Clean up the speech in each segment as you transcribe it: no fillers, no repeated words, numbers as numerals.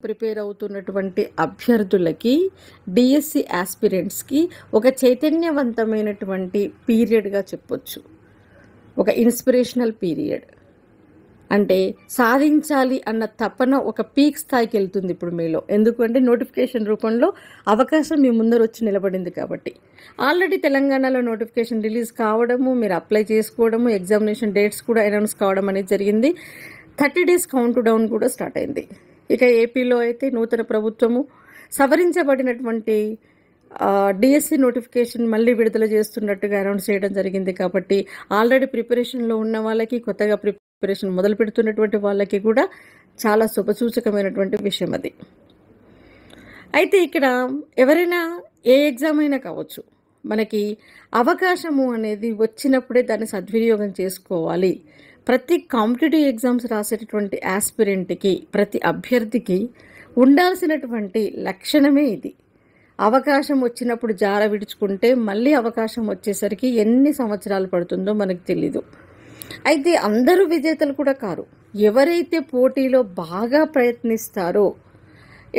Prepare అవుతున్నటువంటి అభ్యర్థులకి DSC ఆస్పిరెంట్స్కి ఒక చైతన్యవంతమైనటువంటి పీరియడ్గా చెప్పొచ్చు. ఒక ఇన్స్పిరేషనల్ పీరియడ్. అంటే సాధించాలి అన్న తపన ఒక పీక్ స్థాయికి వెళ్తుంది ఇప్పుడు మీలో. ఎందుకంటే నోటిఫికేషన్ రూపంలో అవకాశం మీ ముందర వచ్చి నిలబడింది కాబట్టి. ఆల్రెడీ తెలంగాణలో నోటిఫికేషన్ రిలీజ్ కావడము, మీరు అప్లై చేసుకోవడము, ఎగ్జామినేషన్ డేట్స్ కూడా అనౌన్స్ కావడం అనేది జరిగింది. 30 days కౌంట్ డౌన్ కూడా స్టార్ట్ అయింది. ఇక ఏపీలో అయితే నూతన ప్రభుత్వము సవరించబడినటువంటి డిఎస్సి నోటిఫికేషన్ మళ్ళీ విడుదల చేస్తున్నట్టుగా అనౌన్స్ చేయడం జరిగింది. కాబట్టి ఆల్రెడీ ప్రిపరేషన్లో ఉన్న వాళ్ళకి, కొత్తగా ప్రిపరేషన్ మొదలు పెడుతున్నటువంటి వాళ్ళకి కూడా చాలా శుభసూచకమైనటువంటి విషయం అది. అయితే ఇక్కడ ఎవరైనా ఏ ఎగ్జామ్ అయినా కావచ్చు, మనకి అవకాశము అనేది వచ్చినప్పుడే దాన్ని సద్వినియోగం చేసుకోవాలి. ప్రతి కాంపిటేటివ్ ఎగ్జామ్స్ రాసేటటువంటి ఆస్పిరెంట్కి, ప్రతి అభ్యర్థికి ఉండాల్సినటువంటి లక్షణమే ఇది. అవకాశం వచ్చినప్పుడు జార విడుచుకుంటే మళ్ళీ అవకాశం వచ్చేసరికి ఎన్ని సంవత్సరాలు పడుతుందో మనకు తెలీదు. అయితే అందరూ విజేతలు కూడా కారు. ఎవరైతే పోటీలో బాగా ప్రయత్నిస్తారో,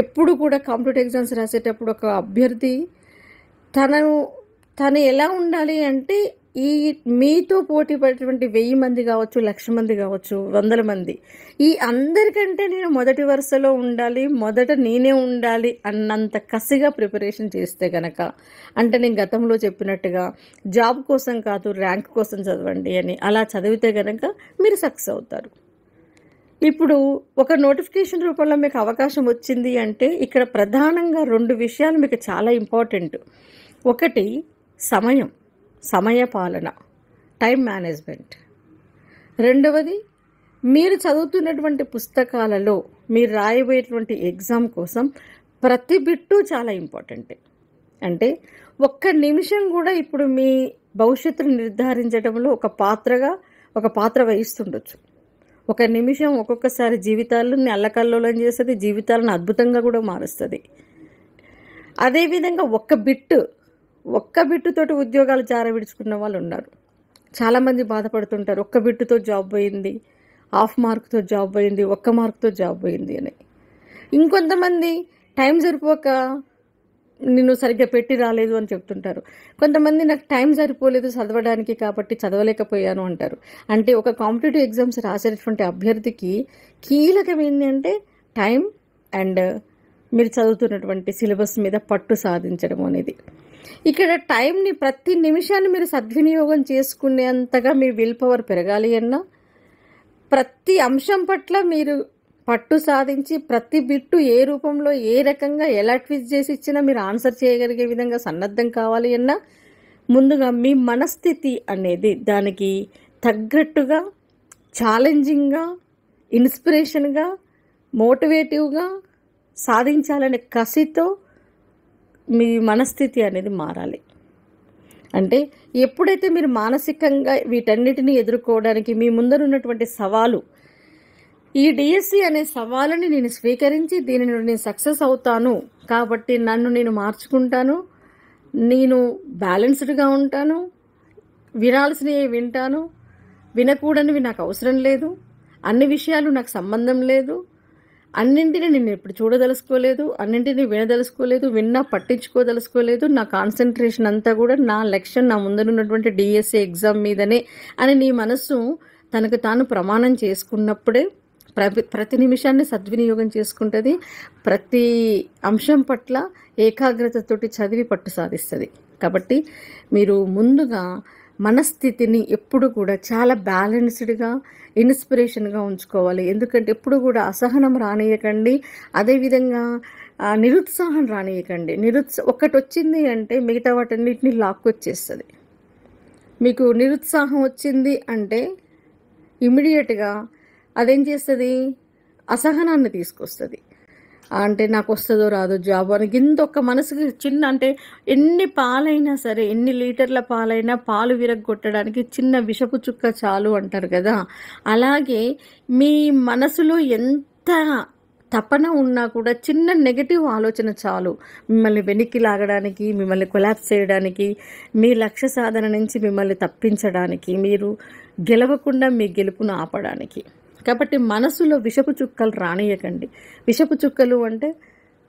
ఎప్పుడు కూడా కాంపిటేటివ్ ఎగ్జామ్స్ రాసేటప్పుడు ఒక అభ్యర్థి తను ఎలా ఉండాలి అంటే, ఈ మీతో పోటీ పడేటువంటి 1000 మంది కావచ్చు, 1,00,000 మంది కావచ్చు, 100 మంది, ఈ అందరికంటే నేను మొదటి వరుసలో ఉండాలి, మొదట నేనే ఉండాలి అన్నంత కసిగా ప్రిపరేషన్ చేస్తే గనక, అంటే నేను గతంలో చెప్పినట్టుగా జాబ్ కోసం కాదు ర్యాంక్ కోసం చదవండి అని అలా చదివితే గనక మీరు సక్సెస్ అవుతారు. ఇప్పుడు ఒక నోటిఫికేషన్ రూపంలో మీకు అవకాశం వచ్చింది అంటే ఇక్కడ ప్రధానంగా 2 విషయాలు మీకు చాలా ఇంపార్టెంట్. ఒకటి సమయ పాలన, టైం మేనేజ్మెంట్. రెండవది, మీరు చదువుతున్నటువంటి పుస్తకాలలో మీరు రాయబోయేటువంటి ఎగ్జామ్ కోసం ప్రతి బిట్టు చాలా ఇంపార్టెంట్. అంటే ఒక్క నిమిషం కూడా ఇప్పుడు మీ భవిష్యత్తును నిర్ధారించడంలో ఒక పాత్ర వహిస్తుండొచ్చు. ఒక నిమిషం ఒక్కొక్కసారి జీవితాలను అల్లకల్లోలం చేస్తుంది, జీవితాలను అద్భుతంగా కూడా మారుస్తుంది. అదేవిధంగా ఒక్క బిట్టుతోటి ఉద్యోగాలు జారవిడుచుకున్న వాళ్ళు ఉన్నారు. చాలామంది బాధపడుతుంటారు, ఒక్క బిట్టుతో జాబ్ పోయింది, హాఫ్ మార్క్తో జాబ్ పోయింది, 1 మార్క్తో జాబ్ పోయింది అని. ఇంకొంతమంది టైం సరిపోక నిన్ను సరిగ్గా పెట్టి రాలేదు అని చెప్తుంటారు. కొంతమంది నాకు టైం సరిపోలేదు చదవడానికి కాబట్టి చదవలేకపోయాను అంటారు. అంటే ఒక కాంపిటేటివ్ ఎగ్జామ్స్ రాసేటటువంటి అభ్యర్థికి కీలకం ఏంటి అంటే టైం అండ్ మీరు చదువుతున్నటువంటి సిలబస్ మీద పట్టు సాధించడం అనేది. ఇక్కడ టైంని, ప్రతి నిమిషాన్ని మీరు సద్వినియోగం చేసుకునేంతగా మీ విల్ పవర్ పెరగాలి అన్నా, ప్రతి అంశం పట్ల మీరు పట్టు సాధించి ప్రతి బిట్టు ఏ రూపంలో ఏ రకంగా ఎలా ట్విస్ట్ చేసి ఇచ్చినా మీరు ఆన్సర్ చేయగలిగే విధంగా సన్నద్ధం కావాలి అన్నా, ముందుగా మీ మనస్థితి అనేది దానికి తగ్గట్టుగా ఛాలెంజింగ్గా, ఇన్స్పిరేషన్గా, మోటివేటివ్గా సాధించాలనే కసితో మీ మనస్థితి అనేది మారాలి. అంటే ఎప్పుడైతే మీరు మానసికంగా వీటన్నిటిని ఎదుర్కోవడానికి మీ ముందర ఉన్నటువంటి సవాలు, ఈ డిఎస్సి అనే సవాలుని నేను స్వీకరించి దీనిని నేను సక్సెస్ అవుతాను కాబట్టి నన్ను నేను మార్చుకుంటాను, నేను బ్యాలెన్స్డ్గా ఉంటాను, వినాల్సినవి వింటాను, వినకూడనివి నాకు అవసరం లేదు, అన్ని విషయాలు నాకు సంబంధం లేదు, అన్నింటినీ నేను ఇప్పుడు చూడదలుచుకోలేదు, అన్నింటినీ వినదలుచుకోలేదు, విన్నా పట్టించుకోదలుచుకోలేదు, నా కాన్సన్ట్రేషన్ అంతా కూడా నా లక్ష్యం నా ముందరున్నటువంటి డిఎస్సి ఎగ్జామ్ మీదనే అని నీ మనస్సు తనకు తాను ప్రమాణం చేసుకున్నప్పుడే ప్రతి నిమిషాన్ని సద్వినియోగం చేసుకుంటుంది. ప్రతి అంశం పట్ల ఏకాగ్రతతోటి చదివి పట్టు సాధిస్తుంది. కాబట్టి మీరు ముందుగా మనస్థితిని ఎప్పుడు కూడా చాలా బ్యాలెన్స్డ్గా, ఇన్స్పిరేషన్గా ఉంచుకోవాలి. ఎందుకంటే ఎప్పుడు కూడా అసహనం రానియకండి, అదేవిధంగా నిరుత్సాహం రానియకండి. ఒకటి వచ్చింది అంటే మిగతా వాటన్నిటిని లాక్కొచ్చేస్తుంది. మీకు నిరుత్సాహం వచ్చింది అంటే ఇమ్మీడియట్గా అదేం చేస్తుంది, అసహనాన్ని తీసుకొస్తుంది. అంటే నాకు వస్తుందో రాదో జాబ్ అని ఇంకొక మనసుకి చిన్న, అంటే ఎన్ని పాలైనా సరే, ఎన్ని లీటర్ల పాలైనా పాలు విరగొట్టడానికి చిన్న విషపు చుక్క చాలు అంటారు కదా. అలాగే మీ మనసులో ఎంత తపన ఉన్నా కూడా చిన్న నెగటివ్ ఆలోచన చాలు మిమ్మల్ని వెనక్కి లాగడానికి, మిమ్మల్ని కొలాప్స్ చేయడానికి, మీ లక్ష్య సాధన నుంచి మిమ్మల్ని తప్పించడానికి, మీరు గెలవకుండా మీ గెలుపును ఆపడానికి. కాబట్టి మనసులో విషపు చుక్కలు రానియకండి. విషపు చుక్కలు అంటే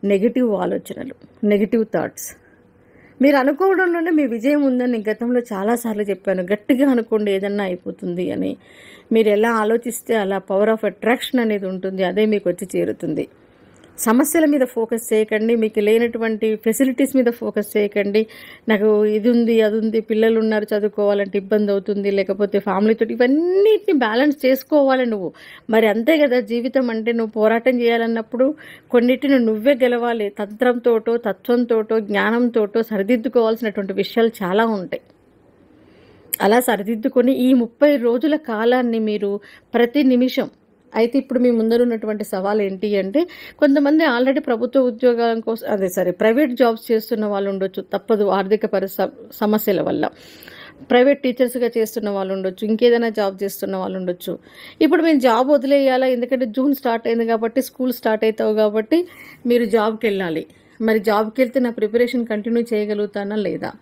నెగెటివ్ ఆలోచనలు, నెగెటివ్ థాట్స్. మీరు అనుకోవడంలోనే మీ విజయం ఉందని నేను గతంలో చాలాసార్లు చెప్పాను. గట్టిగా అనుకోండి ఏదన్నా అయిపోతుంది అని. మీరు ఎలా ఆలోచిస్తే అలా పవర్ ఆఫ్ అట్రాక్షన్ అనేది ఉంటుంది. అదే మీకు వచ్చి చేరుతుంది. సమస్యల మీద ఫోకస్ చేయకండి. మీకు లేనటువంటి ఫెసిలిటీస్ మీద ఫోకస్ చేయకండి. నాకు ఇది ఉంది, అది ఉంది, పిల్లలు ఉన్నారు, చదువుకోవాలంటే ఇబ్బంది అవుతుంది, లేకపోతే ఫ్యామిలీతో, ఇవన్నిటిని బ్యాలెన్స్ చేసుకోవాలి నువ్వు. మరి అంతే కదా జీవితం అంటే. నువ్వు పోరాటం చేయాలన్నప్పుడు కొన్నిటిని నువ్వే గెలవాలి. తంత్రంతోటో, తత్వంతోటో, జ్ఞానంతోటో సరిదిద్దుకోవాల్సినటువంటి విషయాలు చాలా ఉంటాయి. అలా సరిదిద్దుకొని ఈ 30 రోజుల కాలాన్ని మీరు ప్రతి నిమిషం. అయితే ఇప్పుడు మీ ముందర ఉన్నటువంటి సవాల్ ఏంటి అంటే, కొంతమంది ఆల్రెడీ ప్రభుత్వ ఉద్యోగాల కోసం ప్రైవేట్ జాబ్స్ చేస్తున్న వాళ్ళు ఉండొచ్చు. తప్పదు, ఆర్థిక సమస్యల వల్ల. ప్రైవేట్ టీచర్స్గా చేస్తున్న వాళ్ళు ఉండొచ్చు, ఇంకేదైనా జాబ్ చేస్తున్న వాళ్ళు ఉండొచ్చు. ఇప్పుడు మేము జాబ్ వదిలేయాలా, ఎందుకంటే జూన్ స్టార్ట్ అయింది కాబట్టి, స్కూల్ స్టార్ట్ అవుతావు కాబట్టి మీరు జాబ్కి వెళ్ళాలి. మరి జాబ్కి వెళ్తే నా ప్రిపరేషన్ కంటిన్యూ చేయగలుగుతానా లేదా?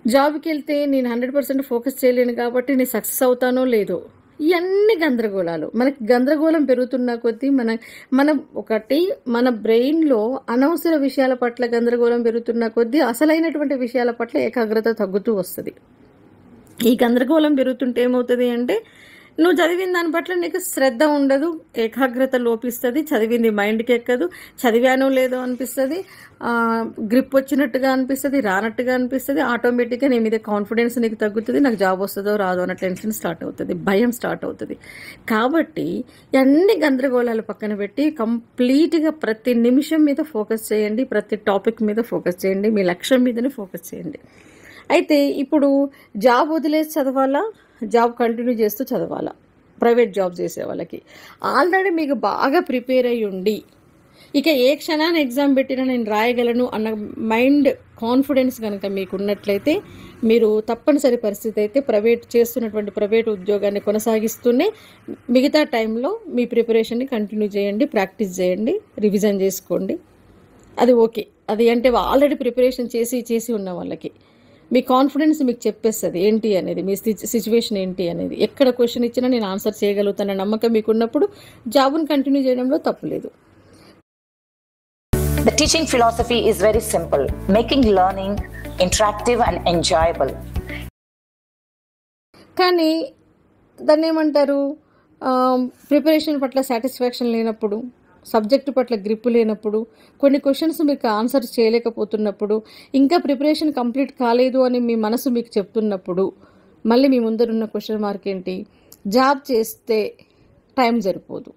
జాబ్కి వెళ్తే నేను 100% ఫోకస్ చేయలేను కాబట్టి నేను సక్సెస్ అవుతానో లేదో, ఇవన్నీ గందరగోళాలు. మనకి గందరగోళం పెరుగుతున్న కొద్దీ మన బ్రెయిన్లో అనవసర విషయాల పట్ల గందరగోళం పెరుగుతున్న కొద్దీ అసలైనటువంటి విషయాల పట్ల ఏకాగ్రత తగ్గుతూ వస్తుంది. ఈ గందరగోళం పెరుగుతుంటే ఏమవుతుంది అంటే, నువ్వు చదివిన దాని పట్ల నీకు శ్రద్ధ ఉండదు, ఏకాగ్రత లోపిస్తుంది, చదివింది మైండ్కి ఎక్కదు, చదివానో లేదో అనిపిస్తుంది, గ్రిప్ వచ్చినట్టుగా అనిపిస్తుంది, రానట్టుగా అనిపిస్తుంది. ఆటోమేటిక్గా నీ మీద కాన్ఫిడెన్స్ నీకు తగ్గుతుంది. నాకు జాబ్ వస్తుందో రాదో అన్న టెన్షన్ స్టార్ట్ అవుతుంది, భయం స్టార్ట్ అవుతుంది. కాబట్టి అన్ని గందరగోళాలు పక్కన పెట్టి కంప్లీట్గా ప్రతి నిమిషం మీద ఫోకస్ చేయండి, ప్రతి టాపిక్ మీద ఫోకస్ చేయండి, మీ లక్ష్యం మీదనే ఫోకస్ చేయండి. అయితే ఇప్పుడు జాబ్ వదిలేసి చదవాలా, జాబ్ కంటిన్యూ చేస్తూ చదవాలా? ప్రైవేట్ జాబ్ చేసే వాళ్ళకి ఆల్రెడీ మీకు బాగా ప్రిపేర్ అయ్యి ఉండి, ఇక ఏ క్షణాన్ని ఎగ్జామ్ పెట్టినా నేను రాయగలను అన్న మైండ్ కాన్ఫిడెన్స్ కనుక మీకు ఉన్నట్లయితే, మీరు తప్పనిసరి పరిస్థితి అయితే చేస్తున్నటువంటి ప్రైవేట్ ఉద్యోగాన్ని కొనసాగిస్తూనే మిగతా టైంలో మీ ప్రిపరేషన్ని కంటిన్యూ చేయండి, ప్రాక్టీస్ చేయండి, రివిజన్ చేసుకోండి. అది ఓకే. అది అంటే ఆల్రెడీ ప్రిపరేషన్ చేసి ఉన్న వాళ్ళకి మీ కాన్ఫిడెన్స్ మీకు చెప్పేస్తుంది ఏంటి అనేది, మీ సిచ్యువేషన్ ఏంటి అనేది. ఎక్కడ క్వశ్చన్ ఇచ్చినా నేను ఆన్సర్ చేయగలుగుతాన నమ్మకం మీకు ఉన్నప్పుడు జాబ్ని కంటిన్యూ చేయడంలో తప్పులేదు. The teaching philosophy is very simple, making learning interactive and enjoyable. కానీ దాన్ని ఏమంటారు, ప్రిపరేషన్ పట్ల సాటిస్ఫాక్షన్ లేనప్పుడు, సబ్జెక్టు పట్ల గ్రిప్ లేనప్పుడు, కొన్ని క్వశ్చన్స్ మీకు ఆన్సర్ చేయలేకపోతున్నప్పుడు, ఇంకా ప్రిపరేషన్ కంప్లీట్ కాలేదు అని మీ మనసు మీకు చెప్తున్నప్పుడు, మళ్ళీ మీ ముందరున్న క్వశ్చన్ మార్క్ ఏంటి? జాబ్ చేస్తే టైం సరిపోదు,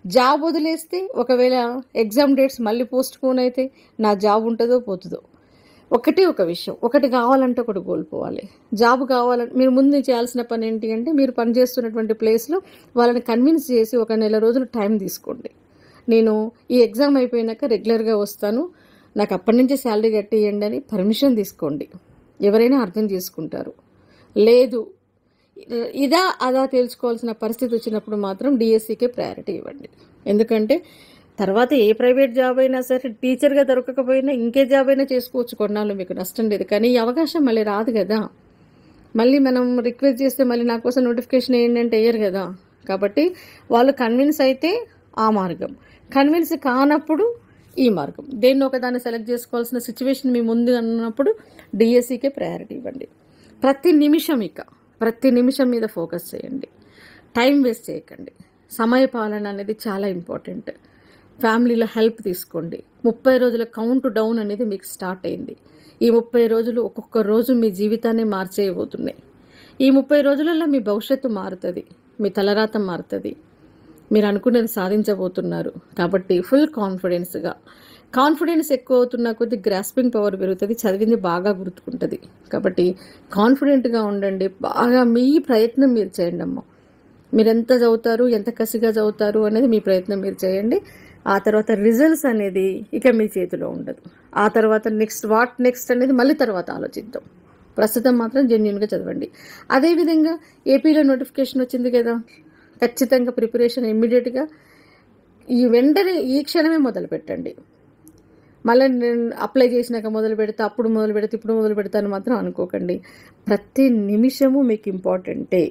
జాబ్ వదిలేస్తే ఒకవేళ ఎగ్జామ్ డేట్స్ మళ్ళీ పోస్ట్ పోన్ అయితే నా జాబ్ ఉంటుందో పోతుందో. ఒక విషయం, ఒకటి కావాలంటే ఒకటి కోల్పోవాలి. జాబ్ కావాలంటే మీరు ముందు చేయాల్సిన పని ఏంటి అంటే, మీరు పనిచేస్తున్నటువంటి ప్లేస్లో వాళ్ళని కన్విన్స్ చేసి 1 నెల రోజులు టైం తీసుకోండి. నేను ఈ ఎగ్జామ్ అయిపోయినాక రెగ్యులర్గా వస్తాను, నాకు అప్పటి నుంచే శాలరీ కట్టేయండి అని పర్మిషన్ తీసుకోండి. ఎవరైనా అర్థం చేసుకుంటారు. లేదు అదా తెలుసుకోవాల్సిన పరిస్థితి వచ్చినప్పుడు మాత్రం డిఎస్సికే ప్రయారిటీ ఇవ్వండి. ఎందుకంటే తర్వాత ఏ ప్రైవేట్ జాబ్ అయినా సరే, టీచర్గా దొరకకపోయినా ఇంకే జాబ్ అయినా చేసుకోవచ్చు, కొన్నాళ్ళు మీకు నష్టం లేదు. కానీ ఈ అవకాశం మళ్ళీ రాదు కదా. మళ్ళీ మనం రిక్వెస్ట్ చేస్తే మళ్ళీ నా కోసం నోటిఫికేషన్ ఏంటంటే వేయరు కదా. కాబట్టి వాళ్ళు కన్విన్స్ అయితే ఆ మార్గం, కన్విన్స్ కానప్పుడు ఈ మార్గం, దేన్ని ఒకదాన్ని సెలెక్ట్ చేసుకోవాల్సిన సిచ్యువేషన్ మీ ముందు అన్నప్పుడు డిఎస్సికే ప్రయారిటీ ఇవ్వండి. ప్రతి నిమిషం మీద ఫోకస్ చేయండి, టైం వేస్ట్ చేయకండి. సమయపాలన అనేది చాలా ఇంపార్టెంట్. ఫ్యామిలీలో హెల్ప్ తీసుకోండి. 30 రోజుల కౌంట్ డౌన్ అనేది మీకు స్టార్ట్ అయింది. ఈ 30 రోజులు ఒక్కొక్క రోజు మీ జీవితాన్ని మార్చేయబోతున్నాయి. ఈ 30 రోజులలో మీ భవిష్యత్తు మారుతుంది, మీ తలరాత మారుతుంది, మీరు అనుకున్నది సాధించబోతున్నారు. కాబట్టి ఫుల్ కాన్ఫిడెన్స్ ఎక్కువ అవుతున్న కొద్ది గ్రాస్పింగ్ పవర్ పెరుగుతుంది, చదివింది బాగా గుర్తుకుంటుంది. కాబట్టి కాన్ఫిడెంట్గా ఉండండి, బాగా మీ ప్రయత్నం మీరు చేయండి అమ్మ. మీరు ఎంత చదువుతారు, ఎంత కసిగా చదువుతారు అనేది మీ ప్రయత్నం మీరు చేయండి. ఆ తర్వాత రిజల్ట్స్ అనేది ఇక మీ చేతిలో ఉండదు. ఆ తర్వాత నెక్స్ట్ అనేది మళ్ళీ తర్వాత ఆలోచిద్దాం. ప్రస్తుతం మాత్రం జెన్యూన్గా చదవండి. అదేవిధంగా ఏపీలో నోటిఫికేషన్ వచ్చింది కదా, ఖచ్చితంగా ప్రిపరేషన్ ఇమ్మీడియట్గా వెంటనే ఈ క్షణమే మొదలు పెట్టండి. మళ్ళీ నేను అప్లై చేసినాక మొదలు పెడతా, ఇప్పుడు మొదలు పెడతాను మాత్రం అనుకోకండి. ప్రతి నిమిషము మీకు ఇంపార్టెంటే.